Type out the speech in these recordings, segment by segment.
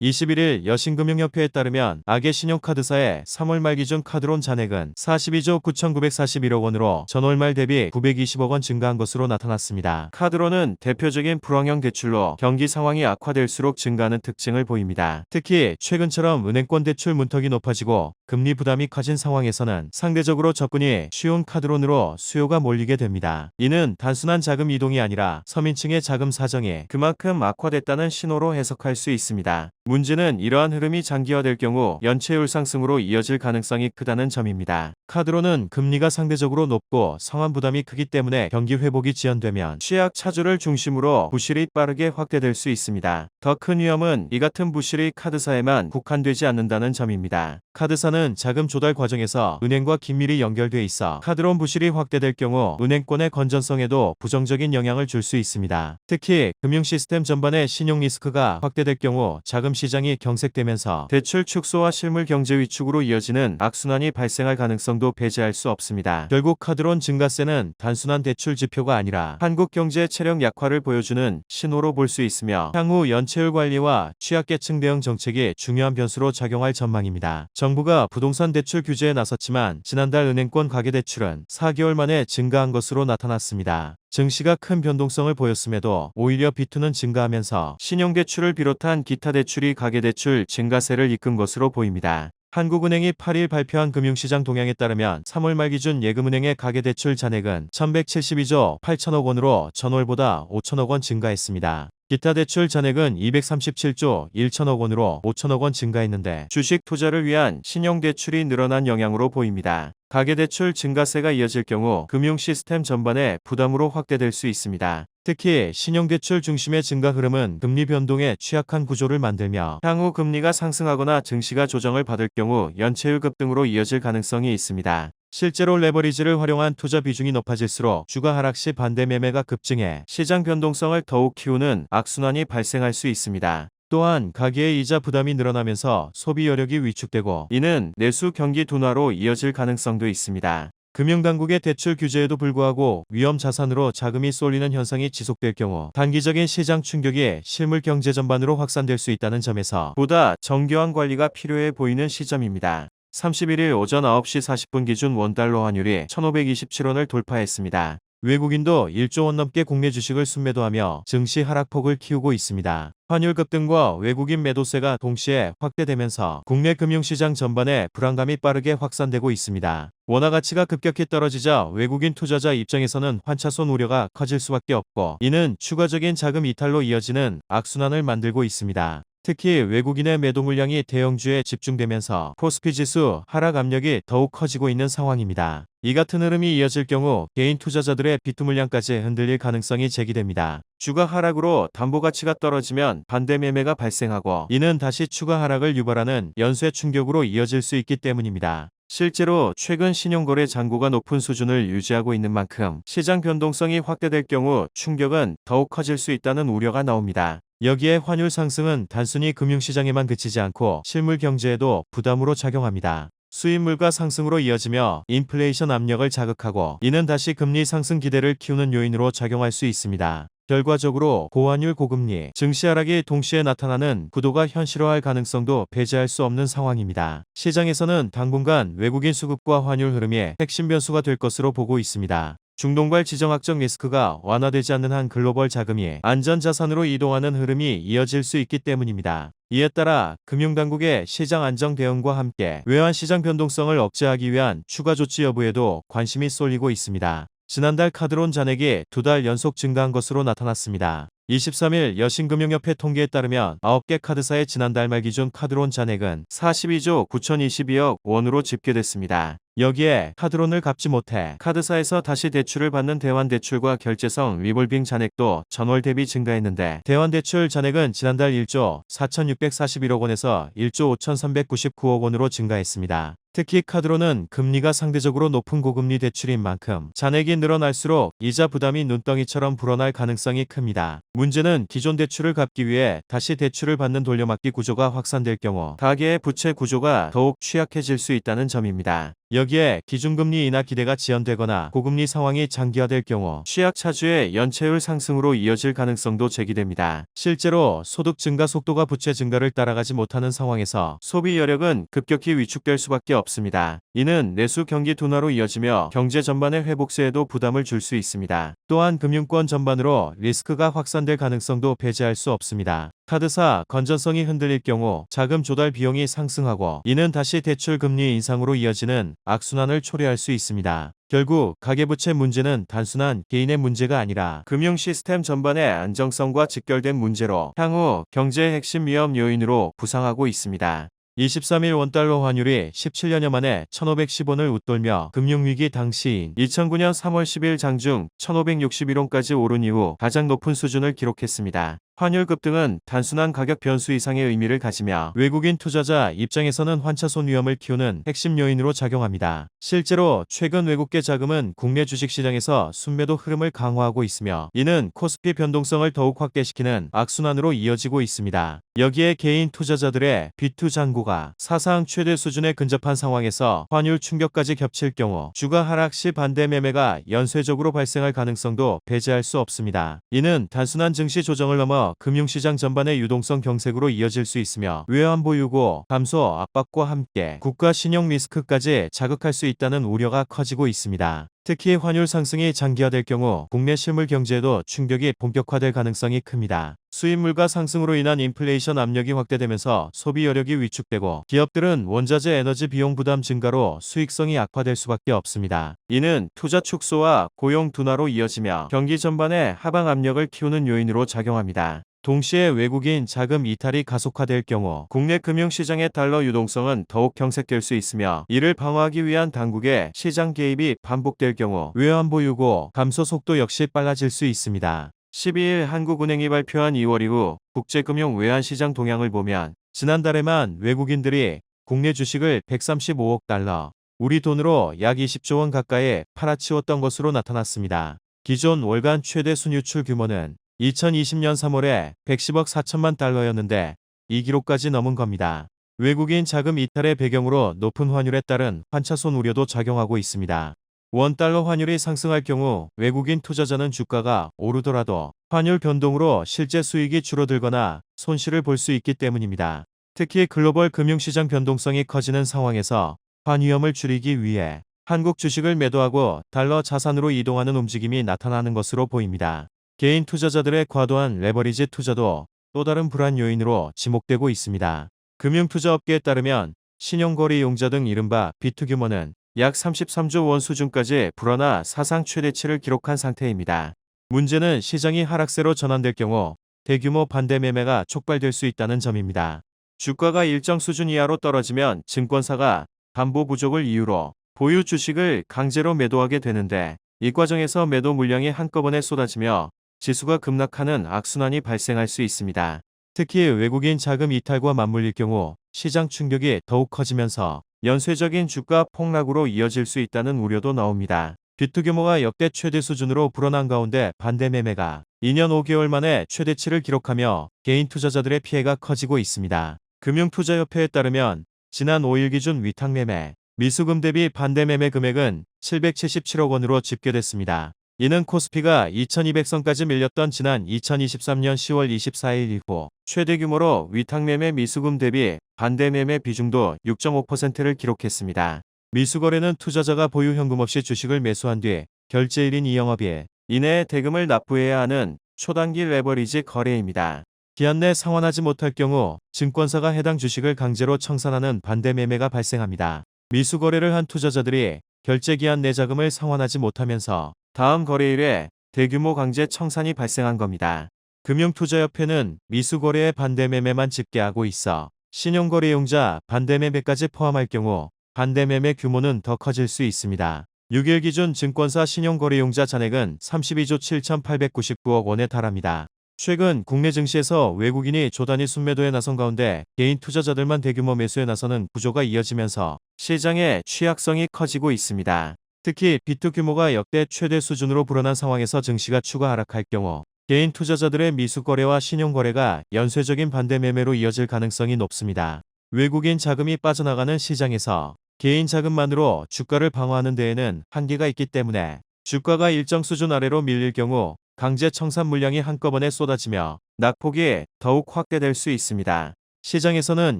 21일 여신금융협회에 따르면 악의 신용카드사의 3월 말 기준 카드론 잔액은 42조 9,941억 원으로 전월 말 대비 920억 원 증가한 것으로 나타났습니다. 카드론은 대표적인 불황형 대출로 경기 상황이 악화될수록 증가하는 특징을 보입니다. 특히 최근처럼 은행권 대출 문턱이 높아지고 금리 부담이 커진 상황에서는 상대적으로 접근이 쉬운 카드론으로 수요가 몰리게 됩니다. 이는 단순한 자금 이동이 아니라 서민층의 자금 사정이 그만큼 악화됐다는 신호로 해석할 수 있습니다. 문제는 이러한 흐름이 장기화될 경우 연체율 상승으로 이어질 가능성이 크다는 점입니다. 카드론은 금리가 상대적으로 높고 상환 부담이 크기 때문에 경기 회복이 지연되면 취약 차주를 중심으로 부실이 빠르게 확대될 수 있습니다. 더 큰 위험은 이 같은 부실이 카드사에만 국한되지 않는다는 점입니다. 카드사는 자금 조달 과정에서 은행과 긴밀히 연결돼 있어 카드론 부실이 확대될 경우 은행권의 건전성에도 부정적인 영향을 줄 수 있습니다. 특히 금융 시스템 전반의 신용 리스크가 확대될 경우 자금 시장이 경색되면서 대출 축소와 실물 경제 위축으로 이어지는 악순환이 발생할 가능성도 배제할 수 없습니다. 결국 카드론 증가세는 단순한 대출 지표가 아니라 한국 경제 체력 약화를 보여주는 신호로 볼 수 있으며 향후 연체율 관리와 취약계층 대응 정책이 중요한 변수로 작용할 전망입니다. 정부가 부동산 대출 규제에 나섰지만 지난달 은행권 가계대출은 4개월 만에 증가한 것으로 나타났습니다. 증시가 큰 변동성을 보였음에도 오히려 비투는 증가하면서 신용대출을 비롯한 기타 대출이 가계대출 증가세를 이끈 것으로 보입니다. 한국은행이 8일 발표한 금융시장 동향에 따르면 3월 말 기준 예금은행의 가계대출 잔액은 1172조 8천억 원으로 전월보다 5천억 원 증가했습니다. 기타 대출 잔액은 237조 1천억 원으로 5천억 원 증가했는데 주식 투자를 위한 신용대출이 늘어난 영향으로 보입니다. 가계대출 증가세가 이어질 경우 금융 시스템 전반에 부담으로 확대될 수 있습니다. 특히 신용대출 중심의 증가 흐름은 금리 변동에 취약한 구조를 만들며 향후 금리가 상승하거나 증시가 조정을 받을 경우 연체율 급등으로 이어질 가능성이 있습니다. 실제로 레버리지를 활용한 투자 비중이 높아질수록 주가 하락 시 반대 매매가 급증해 시장 변동성을 더욱 키우는 악순환이 발생할 수 있습니다. 또한 가계의 이자 부담이 늘어나면서 소비 여력이 위축되고 이는 내수 경기 둔화로 이어질 가능성도 있습니다. 금융당국의 대출 규제에도 불구하고 위험 자산으로 자금이 쏠리는 현상이 지속될 경우 단기적인 시장 충격이 실물 경제 전반으로 확산될 수 있다는 점에서 보다 정교한 관리가 필요해 보이는 시점입니다. 31일 오전 9시 40분 기준 원달러 환율이 1,527원을 돌파했습니다. 외국인도 1조 원 넘게 국내 주식을 순매도하며 증시 하락폭을 키우고 있습니다. 환율 급등과 외국인 매도세가 동시에 확대되면서 국내 금융시장 전반에 불안감이 빠르게 확산되고 있습니다. 원화 가치가 급격히 떨어지자 외국인 투자자 입장에서는 환차손 우려가 커질 수밖에 없고 이는 추가적인 자금 이탈로 이어지는 악순환을 만들고 있습니다. 특히 외국인의 매도 물량이 대형주에 집중되면서 코스피 지수 하락 압력이 더욱 커지고 있는 상황입니다. 이 같은 흐름이 이어질 경우 개인 투자자들의 비투 물량까지 흔들릴 가능성이 제기됩니다. 주가 하락으로 담보 가치가 떨어지면 반대 매매가 발생하고 이는 다시 추가 하락을 유발하는 연쇄 충격으로 이어질 수 있기 때문입니다. 실제로 최근 신용거래 잔고가 높은 수준을 유지하고 있는 만큼 시장 변동성이 확대될 경우 충격은 더욱 커질 수 있다는 우려가 나옵니다. 여기에 환율 상승은 단순히 금융시장에만 그치지 않고 실물 경제에도 부담으로 작용합니다. 수입 물가 상승으로 이어지며 인플레이션 압력을 자극하고 이는 다시 금리 상승 기대를 키우는 요인으로 작용할 수 있습니다. 결과적으로 고환율 고금리, 증시 하락이 동시에 나타나는 구도가 현실화할 가능성도 배제할 수 없는 상황입니다. 시장에서는 당분간 외국인 수급과 환율 흐름이 핵심 변수가 될 것으로 보고 있습니다. 중동발 지정학적 리스크가 완화되지 않는 한 글로벌 자금이 안전자산으로 이동하는 흐름이 이어질 수 있기 때문입니다. 이에 따라 금융당국의 시장 안정 대응과 함께 외환시장 변동성을 억제하기 위한 추가 조치 여부에도 관심이 쏠리고 있습니다. 지난달 카드론 잔액이 2달 연속 증가한 것으로 나타났습니다. 23일 여신금융협회 통계에 따르면 9개 카드사의 지난달 말 기준 카드론 잔액은 42조 9,022억 원으로 집계됐습니다. 여기에 카드론을 갚지 못해 카드사에서 다시 대출을 받는 대환대출과 결제성 리볼빙 잔액도 전월 대비 증가했는데 대환대출 잔액은 지난달 1조 4,641억 원에서 1조 5,399억 원으로 증가했습니다. 특히 카드론은 금리가 상대적으로 높은 고금리 대출인 만큼 잔액이 늘어날수록 이자 부담이 눈덩이처럼 불어날 가능성이 큽니다. 문제는 기존 대출을 갚기 위해 다시 대출을 받는 돌려막기 구조가 확산될 경우 가계의 부채 구조가 더욱 취약해질 수 있다는 점입니다. 여기에 기준금리 인하 기대가 지연되거나 고금리 상황이 장기화될 경우 취약 차주의 연체율 상승으로 이어질 가능성도 제기됩니다. 실제로 소득 증가 속도가 부채 증가를 따라가지 못하는 상황에서 소비 여력은 급격히 위축될 수밖에 없습니다. 이는 내수 경기 둔화로 이어지며 경제 전반의 회복세에도 부담을 줄 수 있습니다. 또한 금융권 전반으로 리스크가 확산될 가능성도 배제할 수 없습니다. 카드사 건전성이 흔들릴 경우 자금 조달 비용이 상승하고 이는 다시 대출 금리 인상으로 이어지는 악순환을 초래할 수 있습니다. 결국 가계부채 문제는 단순한 개인의 문제가 아니라 금융 시스템 전반의 안정성과 직결된 문제로 향후 경제의 핵심 위험 요인으로 부상하고 있습니다. 23일 원달러 환율이 17년여 만에 1510원을 웃돌며 금융위기 당시인 2009년 3월 10일 장중 1561원까지 오른 이후 가장 높은 수준을 기록했습니다. 환율 급등은 단순한 가격 변수 이상의 의미를 가지며 외국인 투자자 입장에서는 환차손 위험을 키우는 핵심 요인으로 작용합니다. 실제로 최근 외국계 자금은 국내 주식시장에서 순매도 흐름을 강화하고 있으며 이는 코스피 변동성을 더욱 확대시키는 악순환으로 이어지고 있습니다. 여기에 개인 투자자들의 비투 잔고가 사상 최대 수준에 근접한 상황에서 환율 충격까지 겹칠 경우 주가 하락 시 반대 매매가 연쇄적으로 발생할 가능성도 배제할 수 없습니다. 이는 단순한 증시 조정을 넘어 금융시장 전반의 유동성 경색으로 이어질 수 있으며 외환 보유고 감소 압박과 함께 국가 신용 리스크까지 자극할 수 있다는 우려가 커지고 있습니다. 특히 환율 상승이 장기화될 경우 국내 실물 경제에도 충격이 본격화될 가능성이 큽니다. 수입 물가 상승으로 인한 인플레이션 압력이 확대되면서 소비 여력이 위축되고 기업들은 원자재 에너지 비용 부담 증가로 수익성이 악화될 수밖에 없습니다. 이는 투자 축소와 고용 둔화로 이어지며 경기 전반에 하방 압력을 키우는 요인으로 작용합니다. 동시에 외국인 자금 이탈이 가속화될 경우 국내 금융시장의 달러 유동성은 더욱 경색될 수 있으며 이를 방어하기 위한 당국의 시장 개입이 반복될 경우 외환 보유고 감소 속도 역시 빨라질 수 있습니다. 12일 한국은행이 발표한 2월 이후 국제금융 외환시장 동향을 보면 지난달에만 외국인들이 국내 주식을 135억 달러, 우리 돈으로 약 20조 원 가까이 팔아치웠던 것으로 나타났습니다. 기존 월간 최대 순유출 규모는 2020년 3월에 110억 4천만 달러였는데 이 기록까지 넘은 겁니다. 외국인 자금 이탈의 배경으로 높은 환율에 따른 환차손 우려도 작용하고 있습니다. 원달러 환율이 상승할 경우 외국인 투자자는 주가가 오르더라도 환율 변동으로 실제 수익이 줄어들거나 손실을 볼 수 있기 때문입니다. 특히 글로벌 금융시장 변동성이 커지는 상황에서 환위험을 줄이기 위해 한국 주식을 매도하고 달러 자산으로 이동하는 움직임이 나타나는 것으로 보입니다. 개인 투자자들의 과도한 레버리지 투자도 또 다른 불안 요인으로 지목되고 있습니다. 금융투자업계에 따르면 신용거래 이용자 등 이른바 비투 규모는 약 33조 원 수준까지 불어나 사상 최대치를 기록한 상태입니다. 문제는 시장이 하락세로 전환될 경우 대규모 반대 매매가 촉발될 수 있다는 점입니다. 주가가 일정 수준 이하로 떨어지면 증권사가 담보 부족을 이유로 보유 주식을 강제로 매도하게 되는데 이 과정에서 매도 물량이 한꺼번에 쏟아지며 지수가 급락하는 악순환이 발생할 수 있습니다. 특히 외국인 자금 이탈과 맞물릴 경우 시장 충격이 더욱 커지면서 연쇄적인 주가 폭락으로 이어질 수 있다는 우려도 나옵니다. 비투 규모가 역대 최대 수준으로 불어난 가운데 반대 매매가 2년 5개월 만에 최대치를 기록하며 개인 투자자들의 피해가 커지고 있습니다. 금융투자협회에 따르면 지난 5일 기준 위탁 매매, 미수금 대비 반대 매매 금액은 777억 원으로 집계됐습니다. 이는 코스피가 2200선까지 밀렸던 지난 2023년 10월 24일 이후 최대 규모로 위탁매매 미수금 대비 반대매매 비중도 6.5%를 기록했습니다. 미수거래는 투자자가 보유 현금 없이 주식을 매수한 뒤 결제일인 이 영업일 이내에 대금을 납부해야 하는 초단기 레버리지 거래입니다. 기한 내 상환하지 못할 경우 증권사가 해당 주식을 강제로 청산하는 반대매매가 발생합니다. 미수거래를 한 투자자들이 결제기한 내 자금을 상환하지 못하면서 다음 거래일에 대규모 강제 청산이 발생한 겁니다. 금융투자협회는 미수거래의 반대매매만 집계하고 있어 신용거래용자 반대매매까지 포함할 경우 반대매매 규모는 더 커질 수 있습니다. 6일 기준 증권사 신용거래용자 잔액은 32조 7,899억 원에 달합니다. 최근 국내 증시에서 외국인이 조단위 순매도에 나선 가운데 개인 투자자들만 대규모 매수에 나서는 구조가 이어지면서 시장의 취약성이 커지고 있습니다. 특히 비투 규모가 역대 최대 수준으로 불어난 상황에서 증시가 추가 하락할 경우 개인 투자자들의 미수거래와 신용거래가 연쇄적인 반대매매로 이어질 가능성이 높습니다. 외국인 자금이 빠져나가는 시장에서 개인 자금만으로 주가를 방어하는 데에는 한계가 있기 때문에 주가가 일정 수준 아래로 밀릴 경우 강제 청산 물량이 한꺼번에 쏟아지며 낙폭이 더욱 확대될 수 있습니다. 시장에서는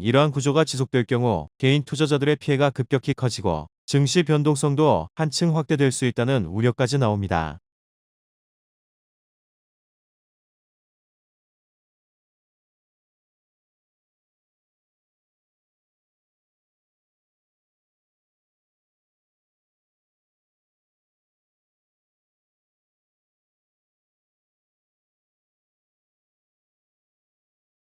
이러한 구조가 지속될 경우 개인 투자자들의 피해가 급격히 커지고 증시 변동성도 한층 확대될 수 있다는 우려까지 나옵니다.